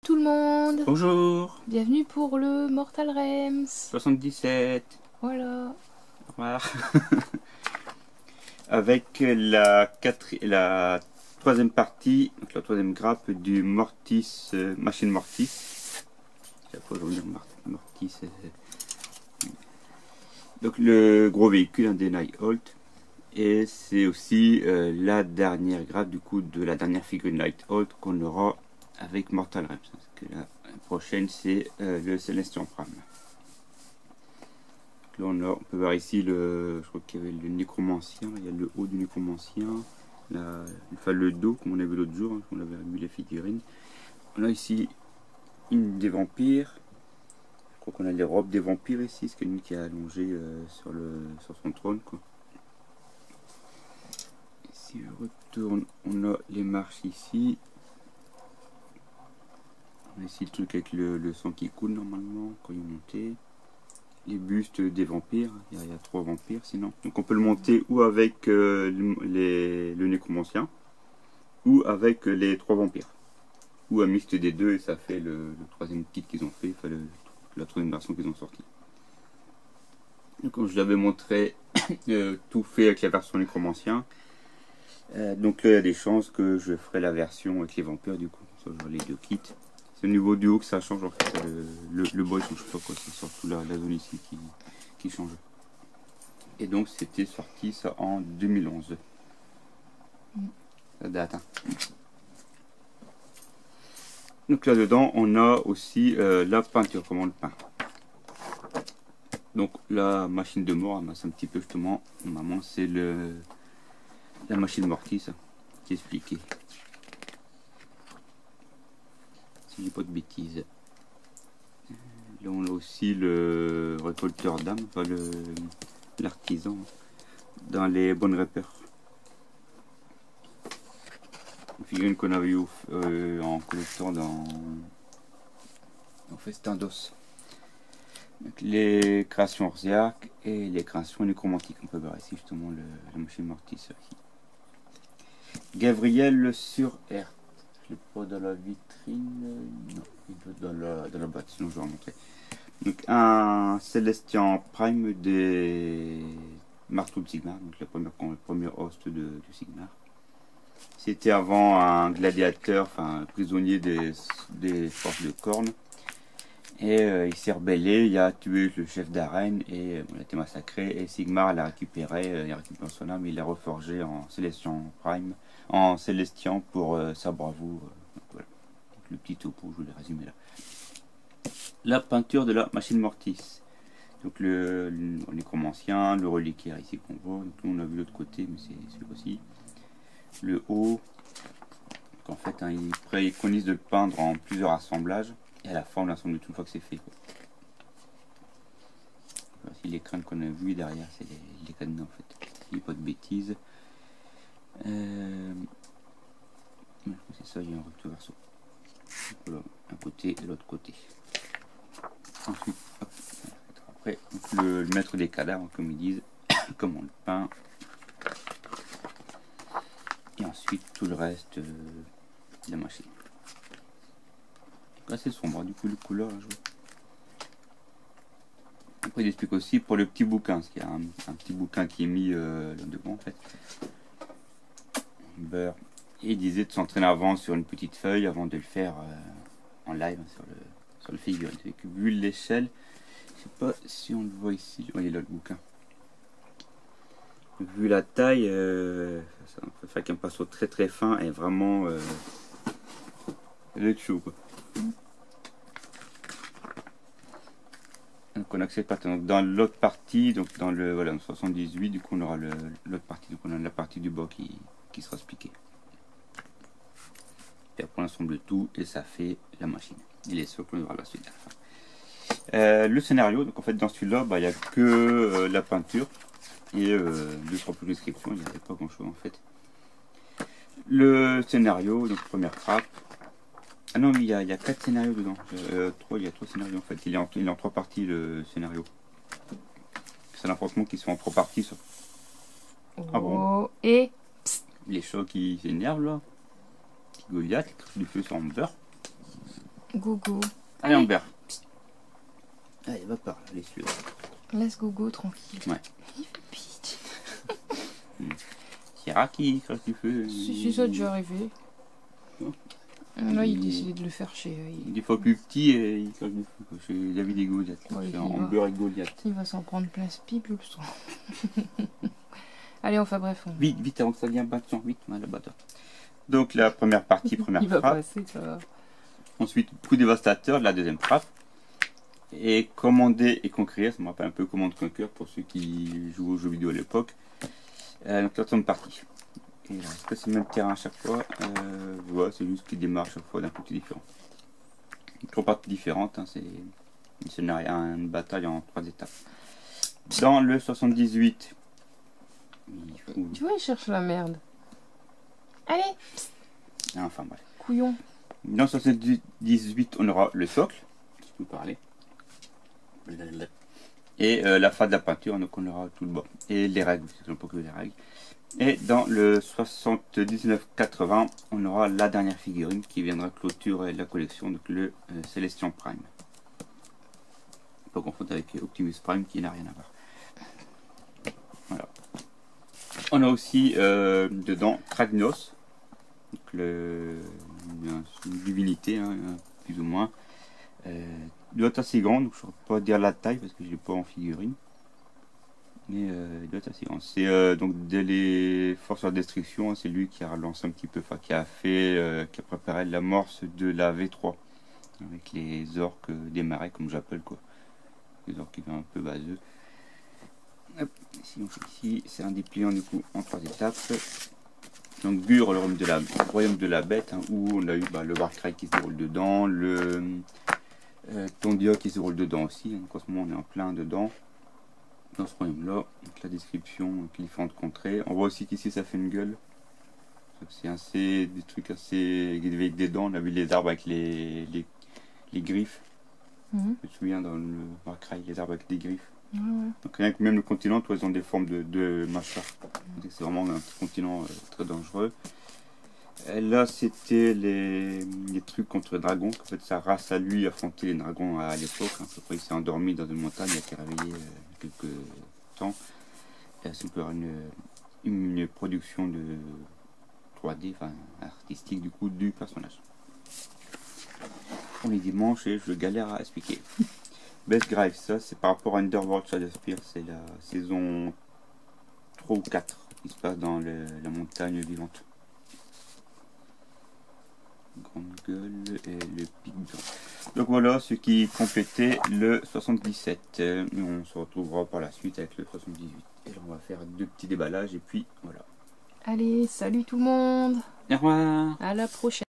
tout le monde. Bonjour. Bienvenue pour le Mortal Rems. 77. Voilà. Au revoir. Avec la troisième partie, donc la troisième grappe du Mortis, Machine Mortis. Chaque fois je veux dire Mortis. Donc le gros véhicule, un des Nighthawk. Et c'est aussi la dernière grappe du coup de la dernière figurine Nighthawk qu'on aura avec Mortal Rems. Parce que la prochaine c'est le Celestian Prime. Là on peut voir ici je crois qu'il y avait le nécromancien, il y a le haut du nécromancien, enfin le dos comme on a vu l'autre jour, hein, on avait vu les figurines. On a ici une des vampires, je crois qu'on a les robes des vampires ici, c'est quelqu'un qui est allongé sur son trône quoi. Si je retourne, on a les marches ici. On a ici le truc avec le sang qui coule normalement quand il est monté. Les bustes des vampires, il y a 3 vampires sinon. Donc on peut le monter ou avec le nécromancien ou avec les 3 vampires. Ou un mixte des deux et ça fait le troisième kit qu'ils ont fait, enfin la troisième version qu'ils ont sorti. Donc comme je l'avais montré, tout fait avec la version nécromancien. Donc là il y a des chances que je ferai la version avec les vampires du coup, ça j'aurai les deux kits. C'est au niveau du haut que ça change en fait, le bois il change pas quoi, c'est surtout la zone ici qui change. Et donc c'était sorti ça en 2011. Ça date hein. Donc là dedans on a aussi la peinture, comment on le peint. Donc la machine de mort, c'est un petit peu justement, normalement c'est la machine Mortis qui est expliquée. Si je dis pas de bêtises. Là on a aussi le récolteur d'âmes, enfin l'artisan dans les bonnes repères. Une figurine qu'on avait eu en collector dans Festin d'os. Les créations Orziark et les créations nécromantiques. On peut voir ici justement la machine Mortis ici. Gabriel sur R. Je l'ai pas dans la vitrine. Non, il doit dans la boîte, sinon je vais vous montrer. Donc un Celestian Prime des marteaux de Sigmar, donc le premier host du Sigmar. C'était avant un gladiateur, enfin un prisonnier des forces de Khorne. Et il s'est rebellé, il a tué le chef d'arène et il a été massacré. Et Sigmar l'a récupéré, il a récupéré son âme, il l'a reforgé en Celestian Prime, en Celestian pour sa bravoure. Voilà. Donc, le petit topo, je vous l'ai résumé là. La peinture de la machine Mortis. Donc le nécromancien, le reliquaire ici qu'on voit. Donc on a vu l'autre côté, mais c'est celui-ci. Le haut. Donc, en fait, hein, il préconise de le peindre en plusieurs assemblages. Et à la fin, on l'assemble tout une fois que c'est fait. Quoi. Voici les crânes qu'on a vu derrière, c'est les cadenas en fait. Il n'y a pas de bêtises. C'est ça, il y a un recto verso. Voilà, un côté et l'autre côté. Ensuite, hop, après, le maître des cadavres, comme ils disent, comme on le peint. Et ensuite, tout le reste de la machine. Assez sombre, du coup, le couleur là, je vois. Après, il explique aussi pour le petit bouquin, parce qu'il y a un petit bouquin qui est mis là-dedans en fait. Beurre. Et il disait de s'entraîner avant sur une petite feuille avant de le faire en live sur le figurine. Vu l'échelle, je sais pas si on le voit ici. Oui, il est là le bouquin. Vu la taille, ça fait qu'un pinceau très très fin et vraiment le chaud quoi. Donc on accède pas dans l'autre partie, donc dans le voilà 78, du coup on aura l'autre partie, donc on a la partie du bas qui sera expliquée. Et après on assemble tout et ça fait la machine. Il est sûr qu'on aura la suite à la fin. Le scénario, donc en fait dans celui-là, il n'y a que la peinture et 2-3 petites descriptions, il n'y avait pas grand chose en fait. Le scénario, donc première trappe. Ah non, mais il y a 4 scénarios dedans. Il y a 3 scénarios en fait. Il est en 3 parties le scénario. C'est l'affrontement qui sont en 3 parties. Ça. Ah bon. Et les chats qui s'énervent là. Goliath, du feu sans beurre. Gogo. Allez, Amber. Allez, va par là, laisse-le. Laisse Gogo tranquille. Ouais. Il fait pitch. C'est Raki, quand tu fais. Si, ça a déjà arrivé. Oh. Là, il décidait de le faire chez... Des fois plus petit, il crache du feu, quoi. Chez David et Goliath. Ouais, C'est Amber et Goliath. Il va s'en prendre plein ce pipe, le sang. Allez, enfin bref. Vite, vite, avant que ça vienne battant, vite, mal battant. Donc la première partie, première Il va frappe. passer, ça va. Ensuite, coup dévastateur, la deuxième frappe. Et commander et conquérir, ça me rappelle un peu Command Conquer pour ceux qui jouent aux jeux vidéo à l'époque. Donc la troisième partie. Et là, est-ce que c'est le même terrain à chaque fois? Ouais, c'est juste qu'il démarre à chaque fois d'un côté différent. Trois parties différentes, hein, c'est une scénario, une bataille en 3 étapes. Dans le 78, il faut... Tu vois, il cherche la merde. Allez, Enfin bref. couillon. Dans le 78, on aura le socle, si je peux parler. Et la fin de la peinture, donc on aura tout le bas. Et les règles, c'est pas que les règles. Et dans le 79-80, on aura la dernière figurine qui viendra clôturer la collection, donc le Celestian Prime. Pas confondre avec Optimus Prime qui n'a rien à voir. Voilà. On a aussi dedans Kragnos, donc une divinité, hein, plus ou moins. Il doit être assez grand, donc je ne saurais pas dire la taille parce que je l'ai pas en figurine. Mais il doit être assez grand. C'est donc dès les forces de destruction, hein, c'est lui qui a relancé un petit peu, enfin qui a préparé l'amorce de la V3 avec les orques des marais, comme j'appelle quoi. Les orques qui sont un peu baseux. Hop, ici c'est un dépliant du coup en 3 étapes. Donc Gur, le royaume de la bête, hein, où on a eu le Warcry qui se déroule dedans, le Tondia qui se déroule dedans aussi. Donc en ce moment on est en plein dedans. Dans ce royaume là, donc la description, donc les différentes contrées. On voit aussi qu'ici ça fait une gueule. C'est des trucs assez avec des dents. On a vu les arbres avec les griffes. Je me souviens dans le Warcry, les arbres avec des griffes. Ouais. Donc rien que même le continent, ils ont des formes de mâchoires. C'est vraiment un continent très dangereux. Et là c'était les trucs contre les dragons. En fait sa race à lui affrontait les dragons à l'époque. Après il s'est endormi dans une montagne, il a été réveillé quelques temps. Et c'est une production de 3D, enfin artistique du coup du personnage. On est dimanche et je galère à expliquer. Best Grave, ça c'est par rapport à Underworld Shadowspear, c'est la saison 3 ou 4 qui se passe dans la montagne vivante. Grande gueule et le pic blanc. Donc voilà ce qui complétait le 77. On se retrouvera par la suite avec le 78. Et là on va faire 2 petits déballages et puis voilà. Allez, salut tout le monde. Au revoir. À la prochaine.